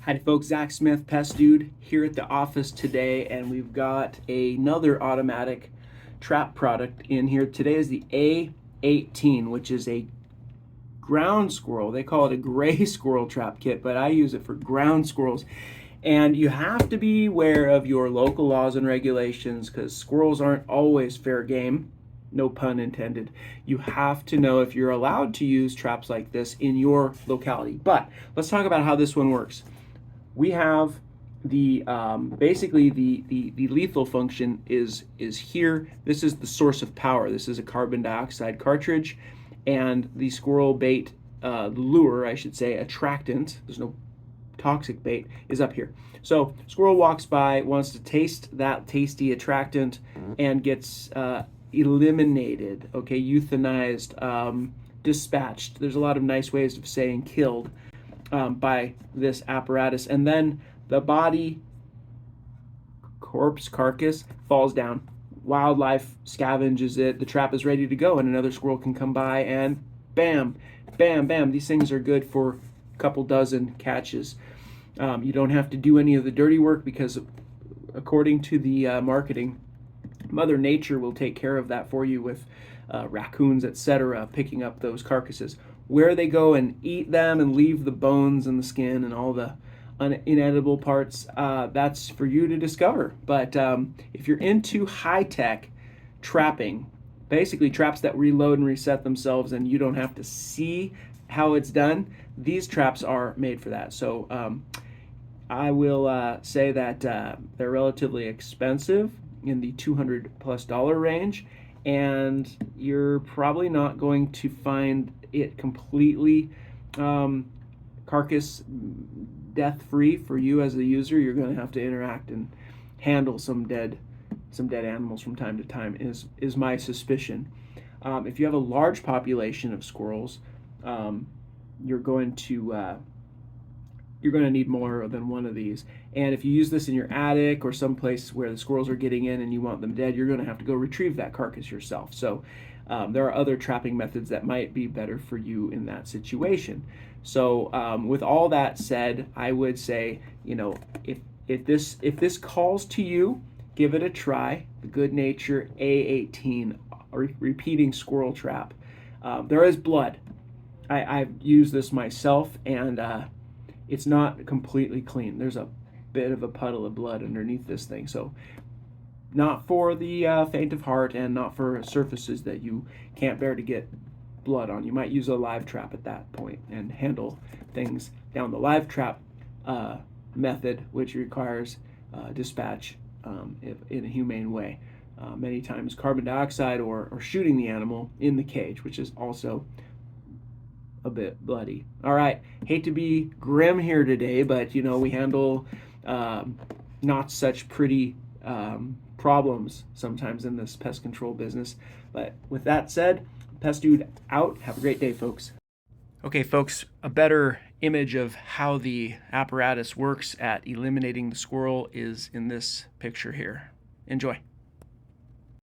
Hi folks, Zach Smith, Pest Dude, here at the office today, and we've got another automatic trap product in here. Today is the A18, which is a ground squirrel. They call it a gray squirrel trap kit, but I use it for ground squirrels. And you have to be aware of your local laws and regulations because squirrels aren't always fair game. No pun intended. You have to know if you're allowed to use traps like this in your locality. But let's talk about how this one works. We have the basically the lethal function is here. This is the source of power. This is a carbon dioxide cartridge, and the squirrel bait, the lure, I should say, attractant. There's no toxic bait, is up here. So squirrel walks by, wants to taste that tasty attractant, and gets eliminated. Okay, euthanized, dispatched. There's a lot of nice ways of saying killed. By this apparatus, and then the body carcass falls down. Wildlife scavenges it. The trap is ready to go, and another squirrel can come by and bam, bam, bam. These things are good for a couple dozen catches. You don't have to do any of the dirty work because, according to the marketing, Mother Nature will take care of that for you with raccoons, etc., picking up those carcasses. Where they go and eat them and leave the bones and the skin and all the inedible parts, that's for you to discover. But if you're into high-tech trapping, basically traps that reload and reset themselves and you don't have to see how it's done, these traps are made for that. So I will say that they're relatively expensive, in the $200+ range, and you're probably not going to find it completely carcass death free for you as a user. You're going to have to interact and handle some dead animals from time to time, is my suspicion. If you have a large population of squirrels, you're going to need more than one of these. And if you use this in your attic or someplace where the squirrels are getting in and you want them dead, you're going to have to go retrieve that carcass yourself. So there are other trapping methods that might be better for you in that situation. So with all that said, I would say, if this calls to you, give it a try. The Goodnature A18 repeating squirrel trap. There is blood. I've used this myself, and it's not completely clean. There's a bit of a puddle of blood underneath this thing. So not for the faint of heart, and not for surfaces that you can't bear to get blood on. You might use a live trap at that point and handle things down the live trap method, which requires dispatch in a humane way. Many times carbon dioxide or shooting the animal in the cage, which is also a bit bloody. All right, hate to be grim here today, but we handle not such pretty problems sometimes in this pest control business. But with that said, Pest Dude out. Have a great day, folks. Okay, folks, a better image of how the apparatus works at eliminating the squirrel is in this picture here. Enjoy.